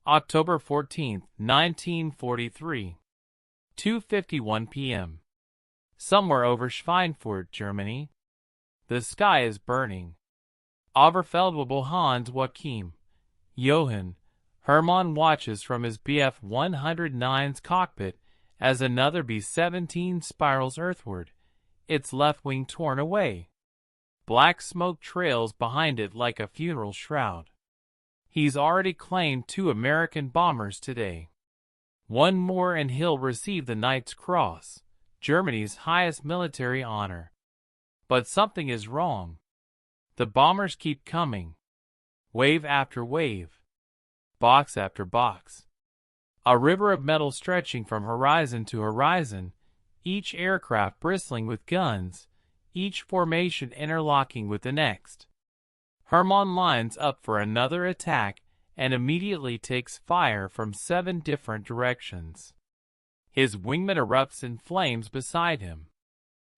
October 14, 1943. 2:51 p.m. Somewhere over Schweinfurt, Germany. The sky is burning. Overfeldwebel Hans Joachim Johann Hermann watches from his Bf-109's cockpit as another B-17 spirals earthward, its left wing torn away. Black smoke trails behind it like a funeral shroud. He's already claimed 2 American bombers today. One more and he'll receive the Knight's Cross, Germany's highest military honor. But something is wrong. The bombers keep coming. Wave after wave. Box after box. A river of metal stretching from horizon to horizon, each aircraft bristling with guns, each formation interlocking with the next. Hermann lines up for another attack and immediately takes fire from 7 different directions. His wingman erupts in flames beside him.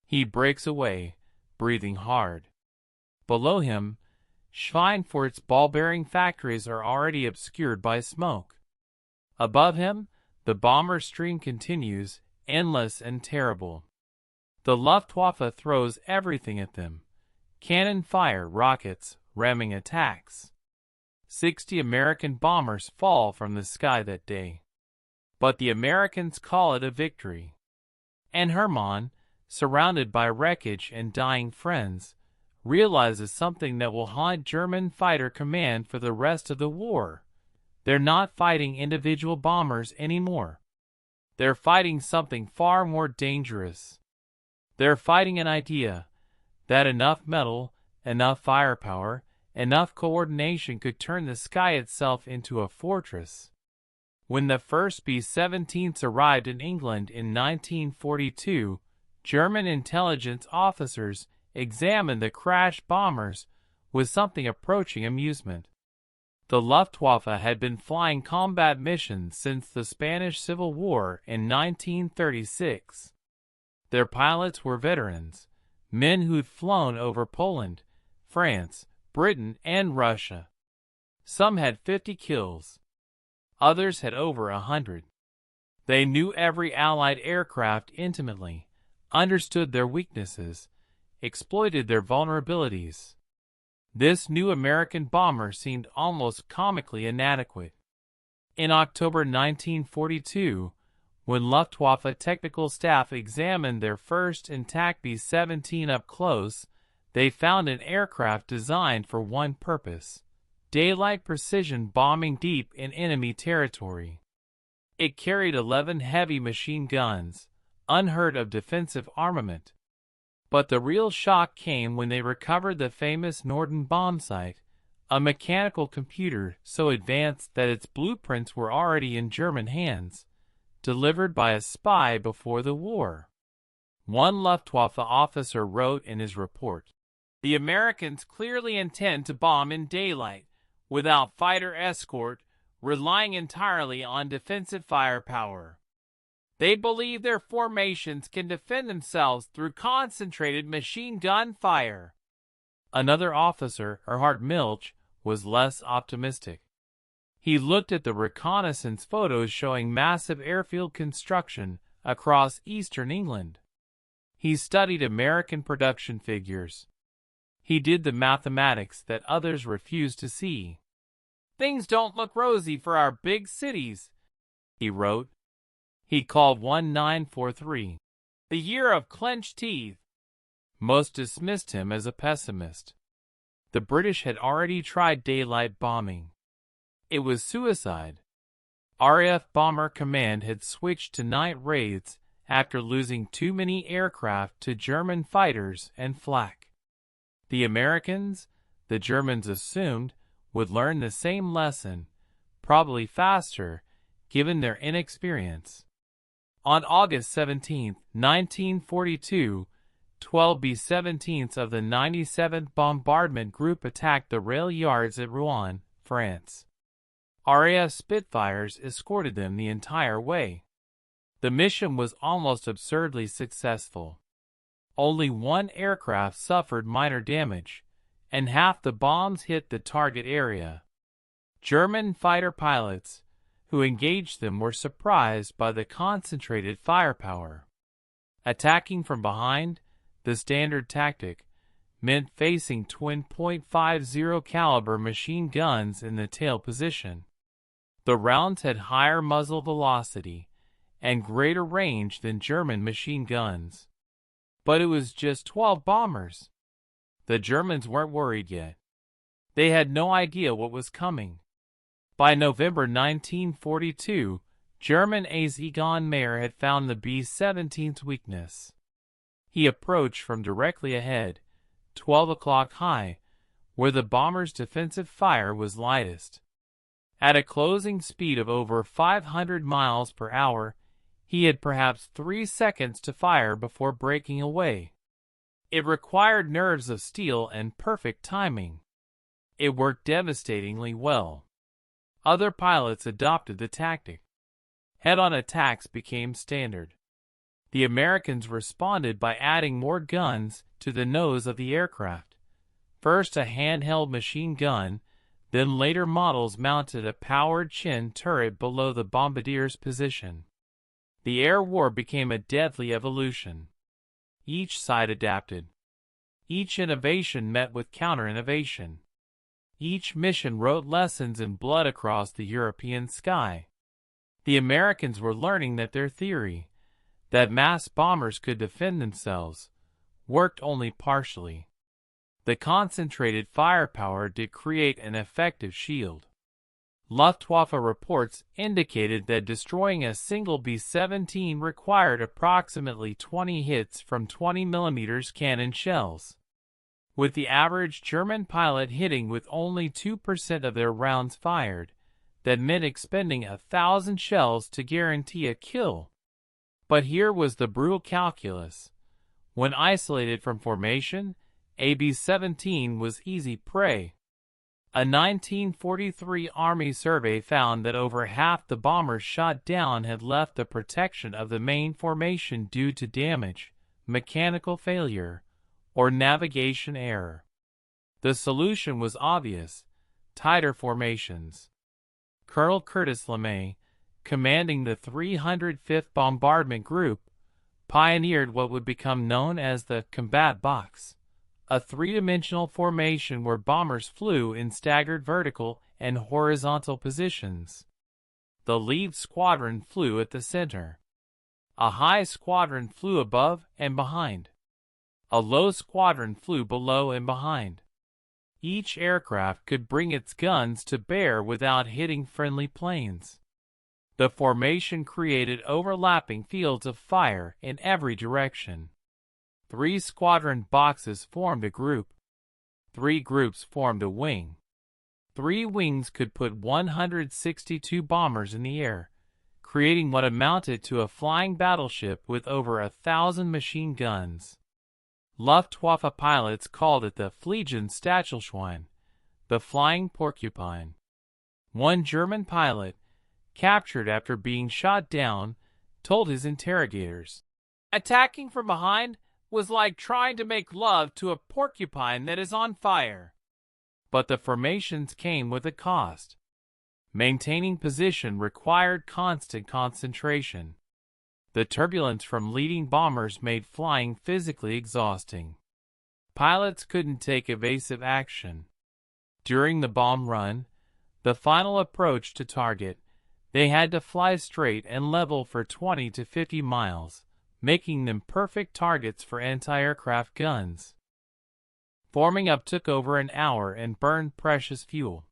He breaks away, breathing hard. Below him, Schweinfurt's ball-bearing factories are already obscured by smoke. Above him, the bomber stream continues, endless and terrible. The Luftwaffe throws everything at them. Cannon fire, rockets, ramming attacks. 60 American bombers fall from the sky that day. But the Americans call it a victory. And Hermann, surrounded by wreckage and dying friends, realizes something that will haunt German fighter command for the rest of the war. They're not fighting individual bombers anymore. They're fighting something far more dangerous. They're fighting an idea that enough metal, enough firepower, enough coordination could turn the sky itself into a fortress. When the first B-17s arrived in England in 1942, German intelligence officers examined the crashed bombers with something approaching amusement. The Luftwaffe had been flying combat missions since the Spanish Civil War in 1936. Their pilots were veterans, men who'd flown over Poland, France, Britain, and Russia. Some had 50 kills. Others had over 100. They knew every Allied aircraft intimately, understood their weaknesses, exploited their vulnerabilities. This new American bomber seemed almost comically inadequate. In October 1942, when Luftwaffe technical staff examined their first intact B-17 up close, they found an aircraft designed for one purpose: daylight precision bombing deep in enemy territory. It carried 11 heavy machine guns, unheard of defensive armament. But the real shock came when they recovered the famous Norden bomb site, a mechanical computer so advanced that its blueprints were already in German hands, delivered by a spy before the war. One Luftwaffe officer wrote in his report, "The Americans clearly intend to bomb in daylight, without fighter escort, relying entirely on defensive firepower. They believe their formations can defend themselves through concentrated machine gun fire." Another officer, Erhard Milch, was less optimistic. He looked at the reconnaissance photos showing massive airfield construction across eastern England. He studied American production figures. He did the mathematics that others refused to see. "Things don't look rosy for our big cities," he wrote. He called 1943 the year of clenched teeth. Most dismissed him as a pessimist. The British had already tried daylight bombing. It was suicide. RAF Bomber Command had switched to night raids after losing too many aircraft to German fighters and flak. The Americans, the Germans assumed, would learn the same lesson, probably faster, given their inexperience. On August 17, 1942, 12 B-17s of the 97th Bombardment Group attacked the rail yards at Rouen, France. RAF Spitfires escorted them the entire way. The mission was almost absurdly successful. Only one aircraft suffered minor damage, and half the bombs hit the target area. German fighter pilots, who engaged them were surprised by the concentrated firepower. Attacking from behind, the standard tactic, meant facing twin .50 caliber machine guns in the tail position. The rounds had higher muzzle velocity and greater range than German machine guns. But it was just 12 bombers. The Germans weren't worried yet. They had no idea what was coming. By November 1942, German AS Egon Mayer had found the B-17's weakness. He approached from directly ahead, 12 o'clock high, where the bomber's defensive fire was lightest. At a closing speed of over 500 miles per hour, he had perhaps 3 seconds to fire before breaking away. It required nerves of steel and perfect timing. It worked devastatingly well. Other pilots adopted the tactic. Head-on attacks became standard. The Americans responded by adding more guns to the nose of the aircraft. First a handheld machine gun, then later models mounted a powered chin turret below the bombardier's position. The air war became a deadly evolution. Each side adapted. Each innovation met with counter-innovation. Each mission wrote lessons in blood across the European sky. The Americans were learning that their theory, that mass bombers could defend themselves, worked only partially. The concentrated firepower did create an effective shield. Luftwaffe reports indicated that destroying a single B-17 required approximately 20 hits from 20mm cannon shells. With the average German pilot hitting with only 2% of their rounds fired, that meant expending 1,000 shells to guarantee a kill. But here was the brutal calculus. When isolated from formation, a B-17 was easy prey. A 1943 Army survey found that over half the bombers shot down had left the protection of the main formation due to damage, mechanical failure, or navigation error. The solution was obvious: tighter formations. Colonel Curtis LeMay, commanding the 305th Bombardment Group, pioneered what would become known as the combat box, a three-dimensional formation where bombers flew in staggered vertical and horizontal positions. The lead squadron flew at the center. A high squadron flew above and behind. A low squadron flew below and behind. Each aircraft could bring its guns to bear without hitting friendly planes. The formation created overlapping fields of fire in every direction. 3 squadron boxes formed a group. 3 groups formed a wing. 3 wings could put 162 bombers in the air, creating what amounted to a flying battleship with over 1,000 machine guns. Luftwaffe pilots called it the Fliegen Stachelschwein, the flying porcupine. One German pilot, captured after being shot down, told his interrogators, "Attacking from behind was like trying to make love to a porcupine that is on fire." But the formations came with a cost. Maintaining position required constant concentration. The turbulence from leading bombers made flying physically exhausting. Pilots couldn't take evasive action. During the bomb run, the final approach to target, they had to fly straight and level for 20 to 50 miles, making them perfect targets for anti-aircraft guns. Forming up took over an hour and burned precious fuel.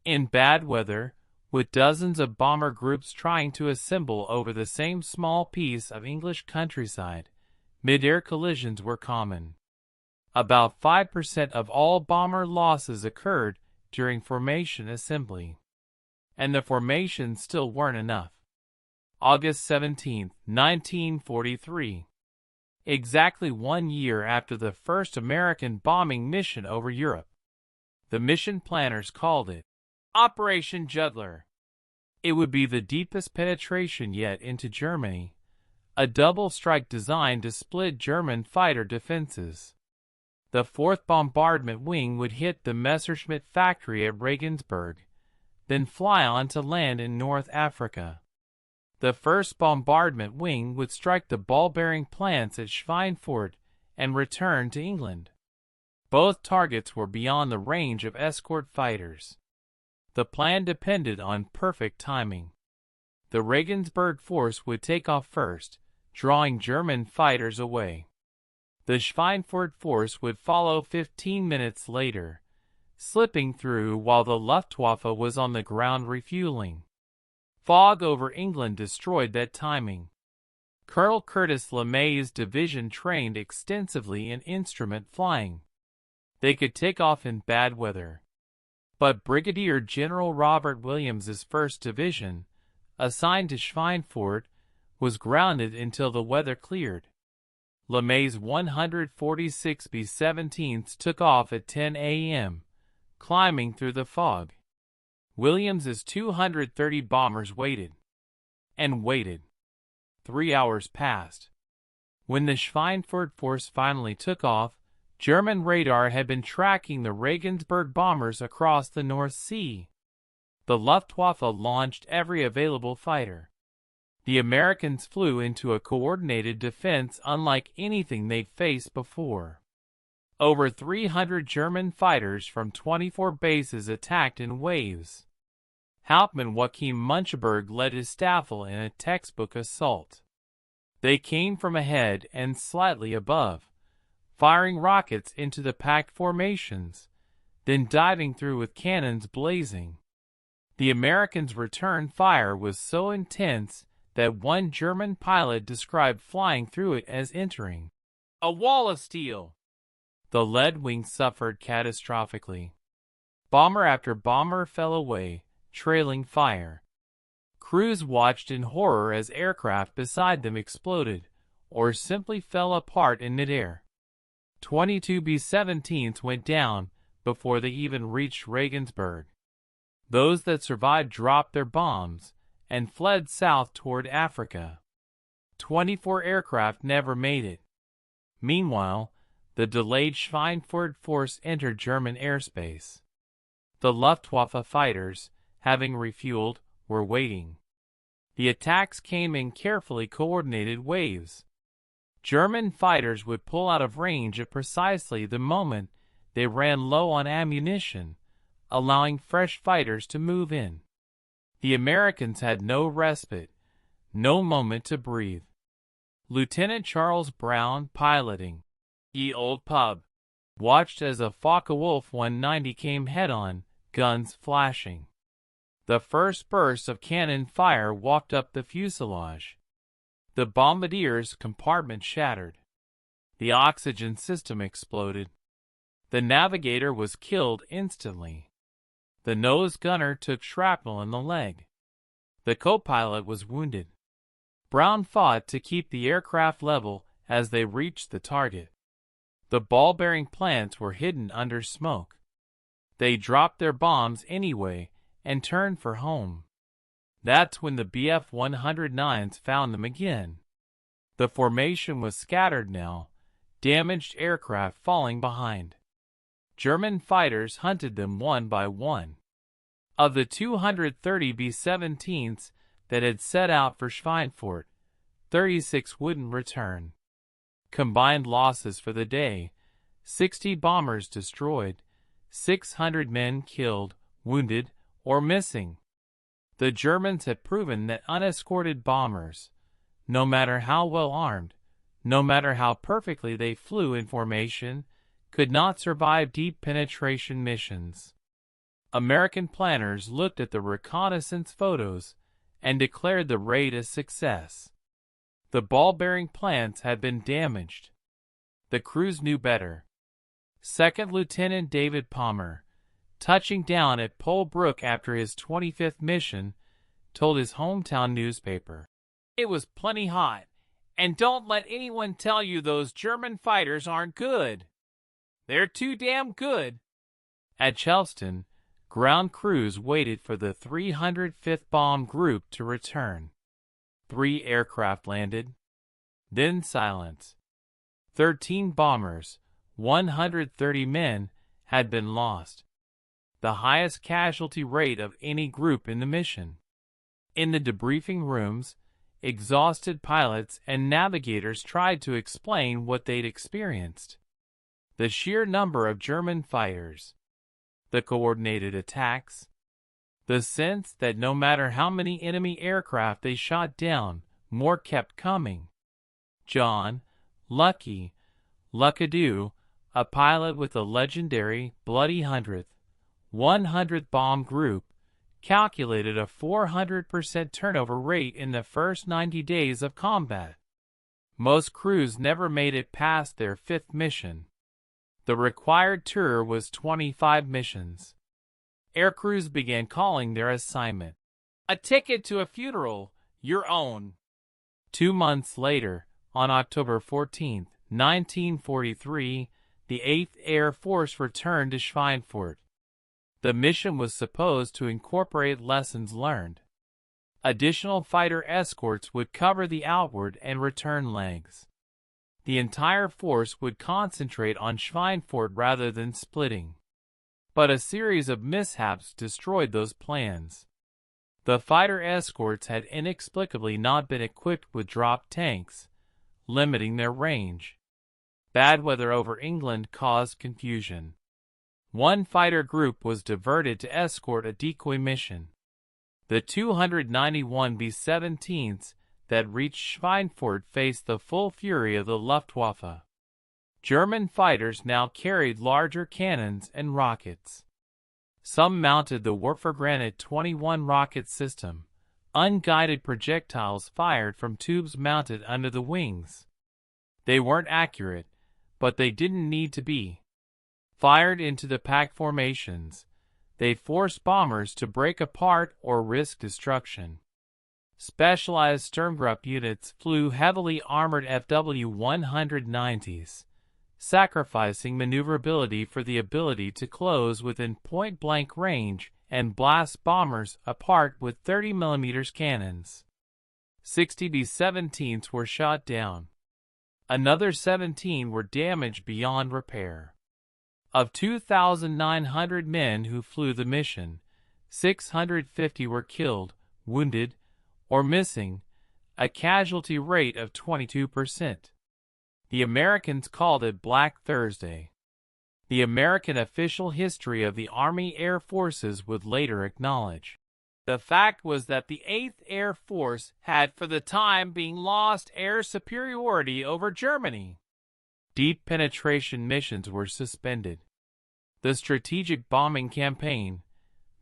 In bad weather, with dozens of bomber groups trying to assemble over the same small piece of English countryside, mid-air collisions were common. About 5% of all bomber losses occurred during formation assembly. And the formations still weren't enough. August 17, 1943. Exactly 1 year after the first American bombing mission over Europe. The mission planners called it Operation Juggler. It would be the deepest penetration yet into Germany, a double strike designed to split German fighter defenses. The 4th Bombardment Wing would hit the Messerschmitt factory at Regensburg, then fly on to land in North Africa. The first bombardment wing would strike the ball-bearing plants at Schweinfurt and return to England. Both targets were beyond the range of escort fighters. The plan depended on perfect timing. The Regensburg force would take off first, drawing German fighters away. The Schweinfurt force would follow 15 minutes later, slipping through while the Luftwaffe was on the ground refueling. Fog over England destroyed that timing. Colonel Curtis LeMay's division trained extensively in instrument flying. They could take off in bad weather. But Brigadier General Robert Williams's 1st Division, assigned to Schweinfurt, was grounded until the weather cleared. LeMay's 146 B-17s took off at 10 a.m., climbing through the fog. Williams's 230 bombers waited. And waited. 3 hours passed. When the Schweinfurt force finally took off, German radar had been tracking the Regensburg bombers across the North Sea. The Luftwaffe launched every available fighter. The Americans flew into a coordinated defense unlike anything they'd faced before. Over 300 German fighters from 24 bases attacked in waves. Hauptmann Joachim Muncheberg led his Staffel in a textbook assault. They came from ahead and slightly above, firing rockets into the packed formations, then diving through with cannons blazing. The Americans' return fire was so intense that one German pilot described flying through it as entering a wall of steel. The lead wing suffered catastrophically. Bomber after bomber fell away, trailing fire. Crews watched in horror as aircraft beside them exploded, or simply fell apart in midair. 22 B-17s went down before they even reached Regensburg. Those that survived dropped their bombs and fled south toward Africa. 24 aircraft never made it. Meanwhile, the delayed Schweinfurt force entered German airspace. The Luftwaffe fighters, having refueled, were waiting. The attacks came in carefully coordinated waves. German fighters would pull out of range at precisely the moment they ran low on ammunition, allowing fresh fighters to move in. The Americans had no respite, no moment to breathe. Lieutenant Charles Brown, piloting Ye Old Pub, watched as a Focke-Wulf 190 came head-on, guns flashing. The first burst of cannon fire walked up the fuselage. The bombardier's compartment shattered. The oxygen system exploded. The navigator was killed instantly. The nose gunner took shrapnel in the leg. The co-pilot was wounded. Brown fought to keep the aircraft level as they reached the target. The ball-bearing plants were hidden under smoke. They dropped their bombs anyway and turned for home. That's when the Bf-109s found them again. The formation was scattered now, damaged aircraft falling behind. German fighters hunted them one by one. Of the 230 B-17s that had set out for Schweinfurt, 36 wouldn't return. Combined losses for the day: 60 bombers destroyed, 600 men killed, wounded, or missing. The Germans had proven that unescorted bombers, no matter how well armed, no matter how perfectly they flew in formation, could not survive deep penetration missions. American planners looked at the reconnaissance photos and declared the raid a success. The ball-bearing plants had been damaged. The crews knew better. Second Lieutenant David Palmer, touching down at Pole Brook after his 25th mission, told his hometown newspaper, "It was plenty hot, and don't let anyone tell you those German fighters aren't good. They're too damn good." At Charleston, ground crews waited for the 305th Bomb Group to return. 3 aircraft landed. Then silence. 13 bombers, 130 men, had been lost. the highest casualty rate of any group in the mission. In the debriefing rooms, exhausted pilots and navigators tried to explain what they'd experienced. The sheer number of German fighters, the coordinated attacks, the sense that no matter how many enemy aircraft they shot down, more kept coming. John Luckadoo, a pilot with the legendary Bloody 100th Bomb Group, calculated a 400% turnover rate in the first 90 days of combat. Most crews never made it past their 5th mission. The required tour was 25 missions. Aircrews began calling their assignment a ticket to a funeral, your own. 2 months later, on October 14, 1943, the 8th Air Force returned to Schweinfurt. The mission was supposed to incorporate lessons learned. Additional fighter escorts would cover the outward and return legs. The entire force would concentrate on Schweinfurt rather than splitting. But a series of mishaps destroyed those plans. The fighter escorts had inexplicably not been equipped with drop tanks, limiting their range. Bad weather over England caused confusion. One fighter group was diverted to escort a decoy mission. The 291 B-17s that reached Schweinfurt faced the full fury of the Luftwaffe. German fighters now carried larger cannons and rockets. Some mounted the Granite 21 rocket system, unguided projectiles fired from tubes mounted under the wings. They weren't accurate, but they didn't need to be. Fired into the pack formations, they forced bombers to break apart or risk destruction. Specialized Sturmgruppe units flew heavily armored FW-190s, sacrificing maneuverability for the ability to close within point-blank range and blast bombers apart with 30mm cannons. 60 B-17s were shot down. Another 17 were damaged beyond repair. Of 2,900 men who flew the mission, 650 were killed, wounded, or missing, a casualty rate of 22%. The Americans called it Black Thursday. The American official history of the Army Air Forces would later acknowledge. The fact was that the 8th Air Force had for the time being lost air superiority over Germany. Deep penetration missions were suspended. The strategic bombing campaign,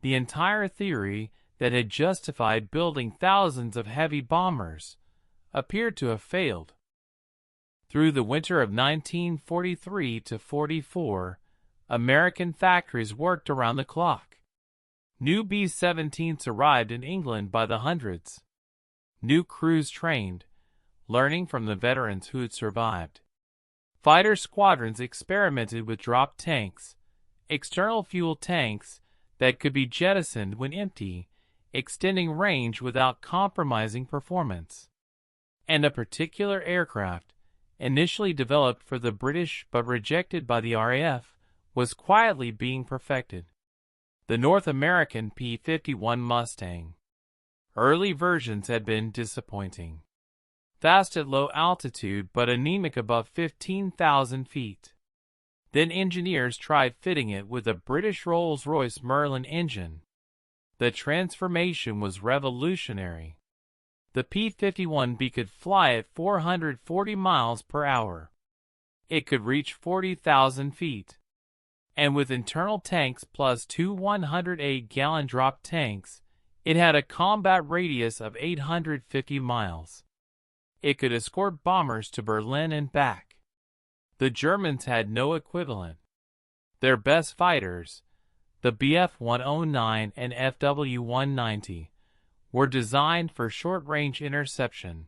the entire theory that had justified building thousands of heavy bombers, appeared to have failed. Through the winter of 1943 to 44, American factories worked around the clock. New B-17s arrived in England by the hundreds. New crews trained, learning from the veterans who had survived. Fighter squadrons experimented with drop tanks, external fuel tanks that could be jettisoned when empty, extending range without compromising performance. And a particular aircraft, initially developed for the British but rejected by the RAF, was quietly being perfected. The North American P-51 Mustang. Early versions had been disappointing. Fast at low altitude but anemic above 15,000 feet. Then engineers tried fitting it with a British Rolls-Royce Merlin engine. The transformation was revolutionary. The P-51B could fly at 440 miles per hour. It could reach 40,000 feet. And with internal tanks plus 2 108-gallon drop tanks, it had a combat radius of 850 miles. It could escort bombers to Berlin and back. The Germans had no equivalent. Their best fighters, the Bf-109 and FW-190, were designed for short-range interception.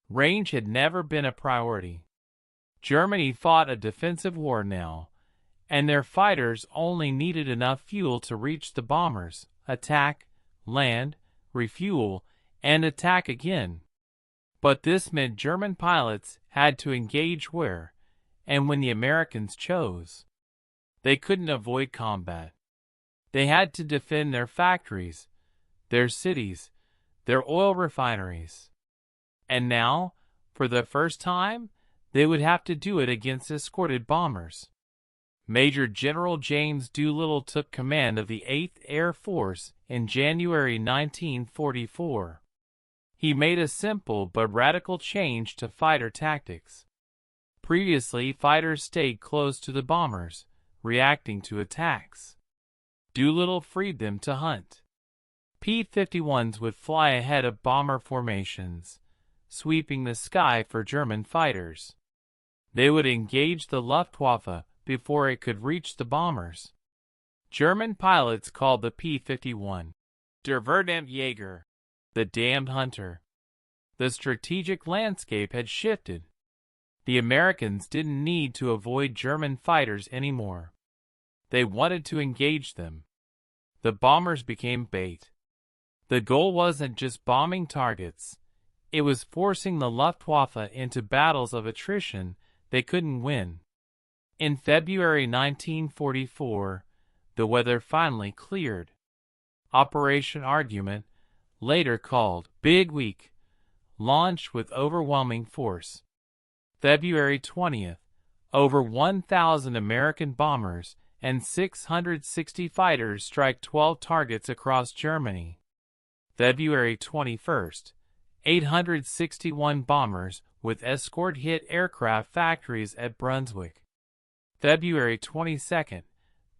Range had never been a priority. Germany fought a defensive war now, and their fighters only needed enough fuel to reach the bombers, attack, land, refuel, and attack again. But this meant German pilots had to engage where, and when the Americans chose. They couldn't avoid combat. They had to defend their factories, their cities, their oil refineries. And now, for the first time, they would have to do it against escorted bombers. Major General James Doolittle took command of the 8th Air Force in January 1944. He made a simple but radical change to fighter tactics. Previously, fighters stayed close to the bombers, reacting to attacks. Doolittle freed them to hunt. P-51s would fly ahead of bomber formations, sweeping the sky for German fighters. They would engage the Luftwaffe before it could reach the bombers. German pilots called the P-51 Der verdammte Jäger, the damned hunter. The strategic landscape had shifted. The Americans didn't need to avoid German fighters anymore. They wanted to engage them. The bombers became bait. The goal wasn't just bombing targets. It was forcing the Luftwaffe into battles of attrition they couldn't win. In February 1944, the weather finally cleared. Operation Argument, later called Big Week, launched with overwhelming force. February 20th, over 1,000 American bombers and 660 fighters strike 12 targets across Germany. February 21st, 861 bombers with escort hit aircraft factories at Brunswick. February 22nd,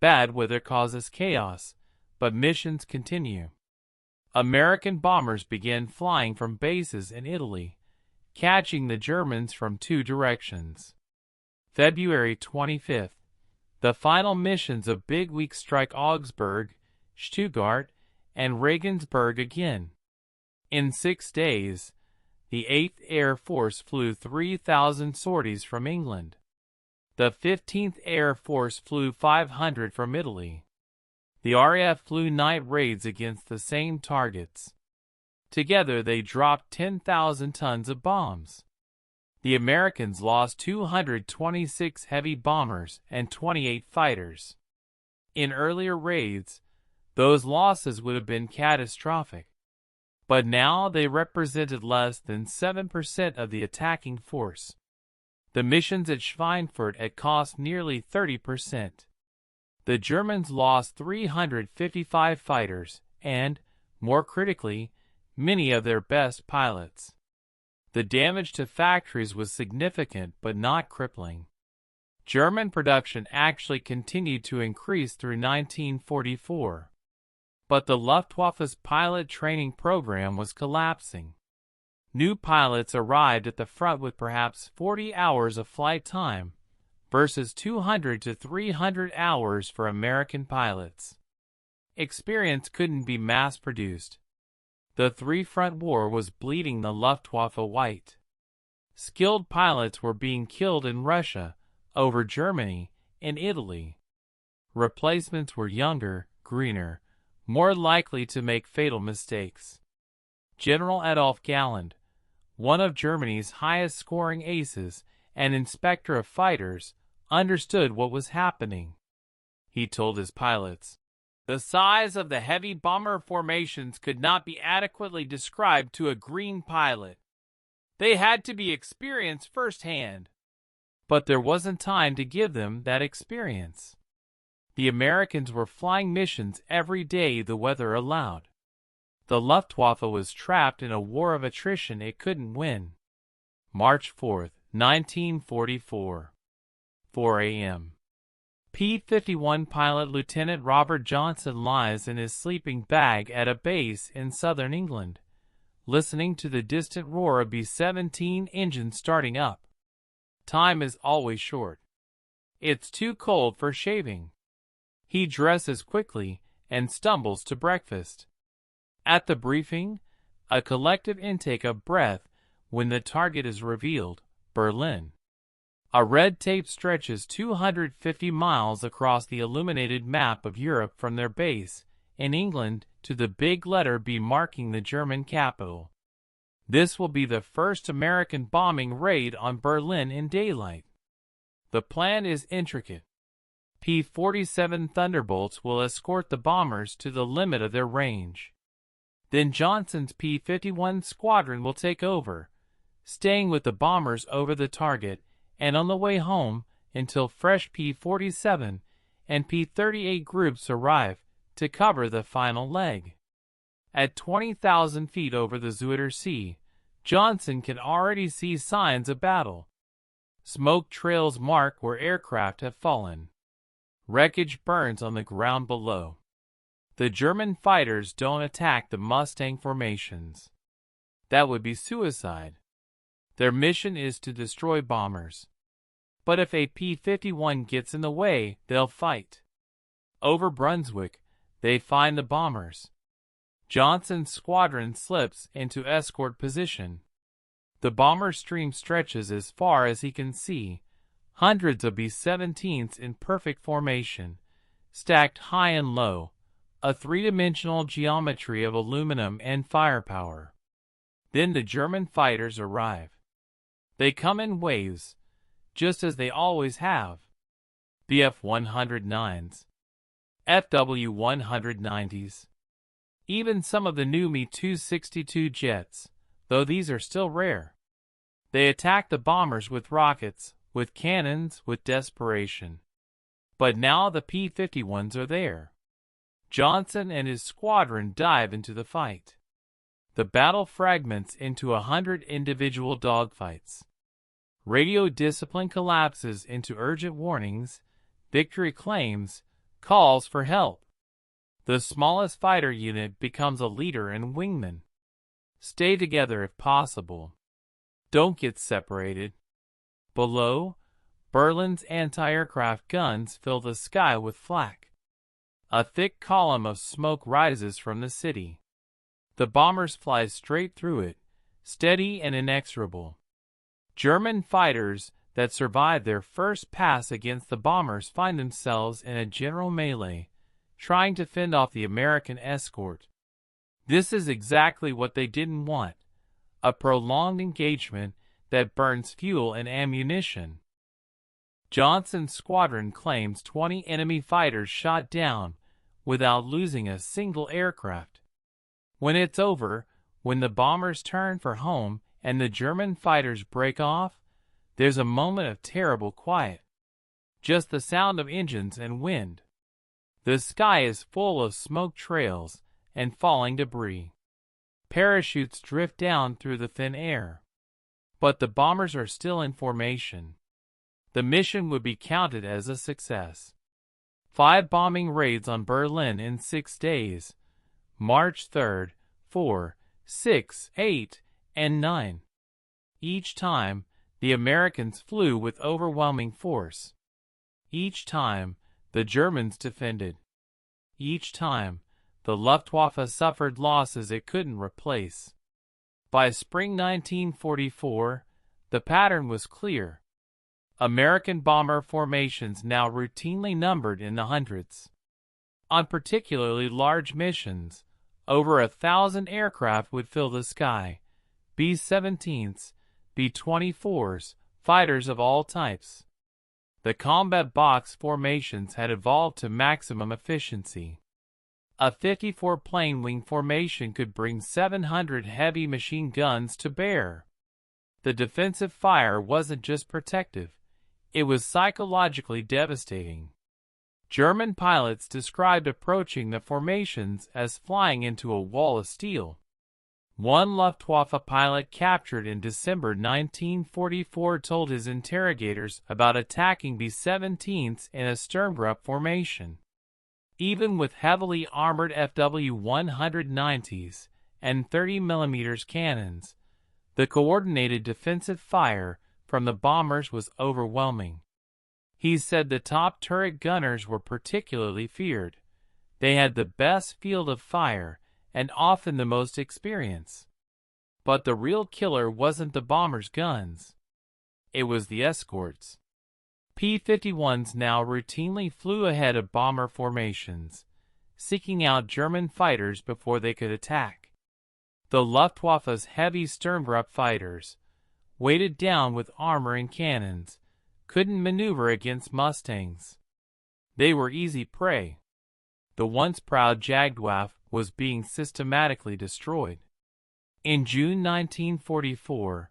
bad weather causes chaos, but missions continue. American bombers began flying from bases in Italy, catching the Germans from 2 directions. February 25th, the final missions of Big Week strike Augsburg, Stuttgart, and Regensburg again. In 6 days, the 8th Air Force flew 3,000 sorties from England. The 15th Air Force flew 500 from Italy. The RAF flew night raids against the same targets. Together they dropped 10,000 tons of bombs. The Americans lost 226 heavy bombers and 28 fighters. In earlier raids, those losses would have been catastrophic. But now they represented less than 7% of the attacking force. The missions at Schweinfurt had cost nearly 30%. The Germans lost 355 fighters and, more critically, many of their best pilots. The damage to factories was significant but not crippling. German production actually continued to increase through 1944. But the Luftwaffe's pilot training program was collapsing. New pilots arrived at the front with perhaps 40 hours of flight time, versus 200 to 300 hours for American pilots. Experience couldn't be mass-produced. The three-front war was bleeding the Luftwaffe white. Skilled pilots were being killed in Russia, over Germany, and Italy. Replacements were younger, greener, more likely to make fatal mistakes. General Adolf Galland, one of Germany's highest-scoring aces and inspector of fighters, understood what was happening. He told his pilots, "The size of the heavy bomber formations could not be adequately described to a green pilot. They had to be experienced firsthand." But there wasn't time to give them that experience. The Americans were flying missions every day the weather allowed. The Luftwaffe was trapped in a war of attrition it couldn't win. March 4, 1944. 4 a.m. P-51 pilot Lieutenant Robert Johnson lies in his sleeping bag at a base in southern England, listening to the distant roar of B-17 engines starting up. Time is always short. It's too cold for shaving. He dresses quickly and stumbles to breakfast. At the briefing, a collective intake of breath when the target is revealed, Berlin. A red tape stretches 250 miles across the illuminated map of Europe from their base in England to the big letter B marking the German capital. This will be the first American bombing raid on Berlin in daylight. The plan is intricate. P-47 Thunderbolts will escort the bombers to the limit of their range. Then Johnson's P-51 squadron will take over, staying with the bombers over the target and on the way home until fresh P-47 and P-38 groups arrive to cover the final leg. At 20,000 feet over the Zuider Sea, Johnson can already see signs of battle. Smoke trails mark where aircraft have fallen. Wreckage burns on the ground below. The German fighters don't attack the Mustang formations. That would be suicide. Their mission is to destroy bombers. But if a P-51 gets in the way, they'll fight. Over Brunswick, they find the bombers. Johnson's squadron slips into escort position. The bomber stream stretches as far as he can see, hundreds of B-17s in perfect formation, stacked high and low, a three-dimensional geometry of aluminum and firepower. Then the German fighters arrive. They come in waves, just as they always have. The F-109s, FW-190s, even some of the new Me-262 jets, though these are still rare. They attack the bombers with rockets, with cannons, with desperation. But now the P-51s are there. Johnson and his squadron dive into the fight. The battle fragments into 100 individual dogfights. Radio discipline collapses into urgent warnings, victory claims, calls for help. The smallest fighter unit becomes a leader and wingman. Stay together if possible. Don't get separated. Below, Berlin's anti-aircraft guns fill the sky with flak. A thick column of smoke rises from the city. The bombers fly straight through it, steady and inexorable. German fighters that survive their first pass against the bombers find themselves in a general melee, trying to fend off the American escort. This is exactly what they didn't want, a prolonged engagement that burns fuel and ammunition. Johnson's squadron claims 20 enemy fighters shot down without losing a single aircraft. When it's over, when the bombers turn for home and the German fighters break off, there's a moment of terrible quiet. Just the sound of engines and wind. The sky is full of smoke trails and falling debris. Parachutes drift down through the thin air. But the bombers are still in formation. The mission would be counted as a success. 5 bombing raids on Berlin in 6 days, March 3rd, 4, 6, 8, and 9. Each time, the Americans flew with overwhelming force. Each time, the Germans defended. Each time, the Luftwaffe suffered losses it couldn't replace. By spring 1944, the pattern was clear. American bomber formations now routinely numbered in the hundreds. On particularly large missions, over 1,000 aircraft would fill the sky. B-17s, B-24s, fighters of all types. The combat box formations had evolved to maximum efficiency. A 54-plane wing formation could bring 700 heavy machine guns to bear. The defensive fire wasn't just protective, it was psychologically devastating. German pilots described approaching the formations as flying into a wall of steel. One Luftwaffe pilot captured in December 1944 told his interrogators about attacking B-17s in a Sturmgruppe formation. Even with heavily armored FW-190s and 30mm cannons, the coordinated defensive fire from the bombers was overwhelming. He said the top turret gunners were particularly feared. They had the best field of fire and often the most experience. But the real killer wasn't the bombers' guns. It was the escorts. P-51s now routinely flew ahead of bomber formations, seeking out German fighters before they could attack. The Luftwaffe's heavy Sturmgruppe fighters, weighted down with armor and cannons, couldn't maneuver against Mustangs. They were easy prey. The once proud Jagdwaffe was being systematically destroyed. In June 1944,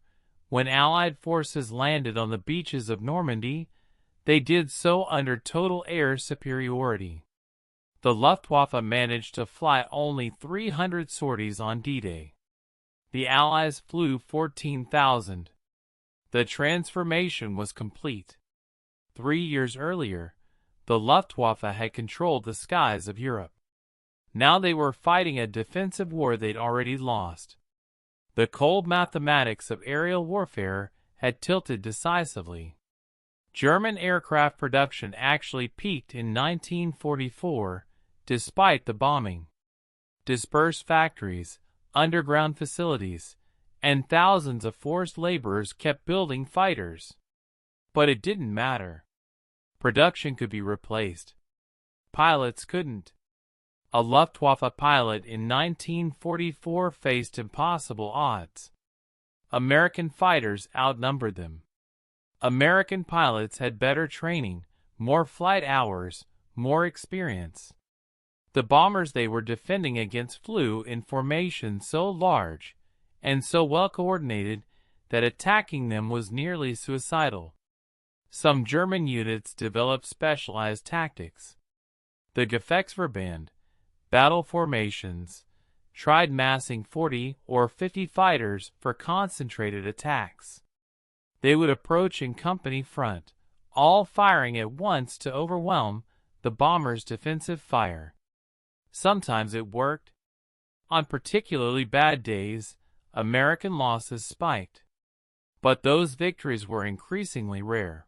when Allied forces landed on the beaches of Normandy, they did so under total air superiority. The Luftwaffe managed to fly only 300 sorties on D-Day. The Allies flew 14,000. The transformation was complete. 3 years earlier, the Luftwaffe had controlled the skies of Europe. Now they were fighting a defensive war they'd already lost. The cold mathematics of aerial warfare had tilted decisively. German aircraft production actually peaked in 1944, despite the bombing. Dispersed factories, underground facilities, and thousands of forced laborers kept building fighters. But it didn't matter. Production could be replaced. Pilots couldn't. A Luftwaffe pilot in 1944 faced impossible odds. American fighters outnumbered them. American pilots had better training, more flight hours, more experience. The bombers they were defending against flew in formations so large and so well coordinated that attacking them was nearly suicidal. Some German units developed specialized tactics. The Gefechtsverband, battle formations, tried massing 40 or 50 fighters for concentrated attacks. They would approach in company front, all firing at once to overwhelm the bombers' defensive fire. Sometimes it worked. On particularly bad days, American losses spiked. But those victories were increasingly rare.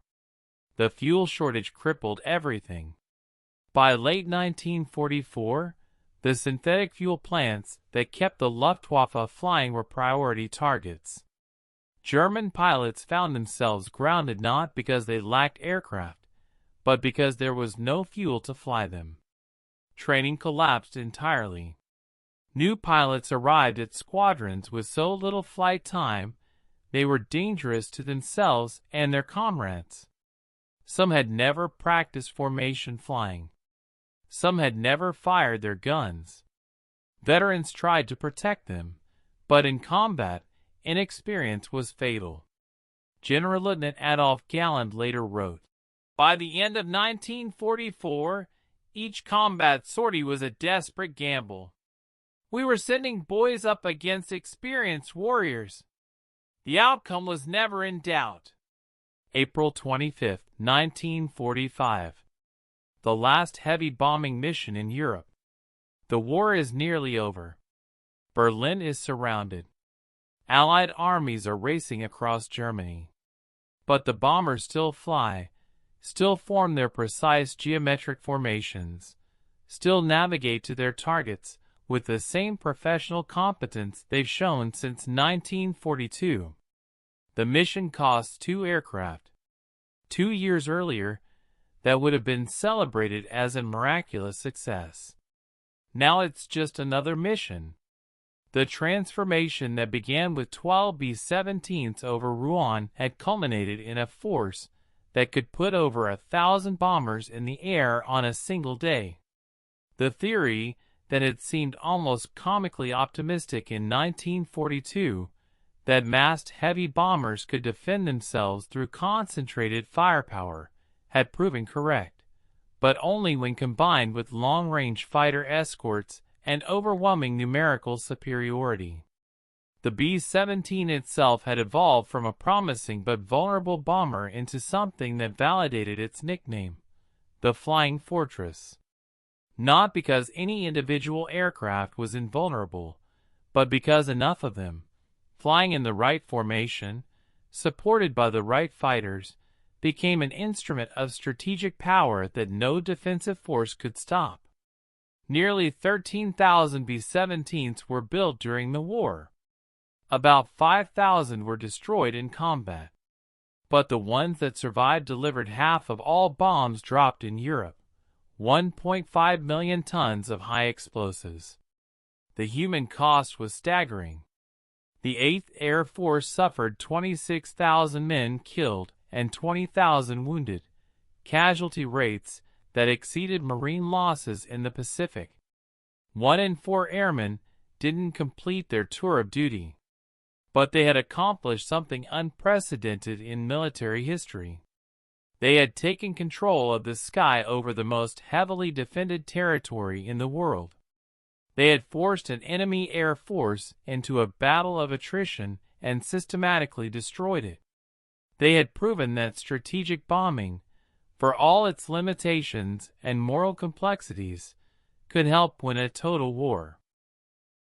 The fuel shortage crippled everything. By late 1944, the synthetic fuel plants that kept the Luftwaffe flying were priority targets. German pilots found themselves grounded not because they lacked aircraft, but because there was no fuel to fly them. Training collapsed entirely. New pilots arrived at squadrons with so little flight time, they were dangerous to themselves and their comrades. Some had never practiced formation flying. Some had never fired their guns. Veterans tried to protect them, but in combat, inexperience was fatal. General Lieutenant Adolf Galland later wrote, "By the end of 1944, each combat sortie was a desperate gamble. We were sending boys up against experienced warriors. The outcome was never in doubt." April 25, 1945. The last heavy bombing mission in Europe. The war is nearly over. Berlin is surrounded. Allied armies are racing across Germany. But the bombers still fly, still form their precise geometric formations, still navigate to their targets with the same professional competence they've shown since 1942. The mission costs 2 aircraft. 2 years earlier, that would have been celebrated as a miraculous success. Now it's just another mission. The transformation that began with 12 B-17s over Rouen had culminated in a force that could put over 1,000 bombers in the air on a single day. The theory that had seemed almost comically optimistic in 1942, that massed heavy bombers could defend themselves through concentrated firepower, had proven correct, but only when combined with long-range fighter escorts and overwhelming numerical superiority. The B-17 itself had evolved from a promising but vulnerable bomber into something that validated its nickname, the Flying Fortress. Not because any individual aircraft was invulnerable, but because enough of them, flying in the right formation, supported by the right fighters, became an instrument of strategic power that no defensive force could stop. Nearly 13,000 B-17s were built during the war. About 5,000 were destroyed in combat. But the ones that survived delivered half of all bombs dropped in Europe, 1.5 million tons of high explosives. The human cost was staggering. The 8th Air Force suffered 26,000 men killed and 20,000 wounded, casualty rates that exceeded Marine losses in the Pacific. 1 in 4 airmen didn't complete their tour of duty, but they had accomplished something unprecedented in military history. They had taken control of the sky over the most heavily defended territory in the world. They had forced an enemy air force into a battle of attrition and systematically destroyed it. They had proven that strategic bombing, for all its limitations and moral complexities, could help win a total war.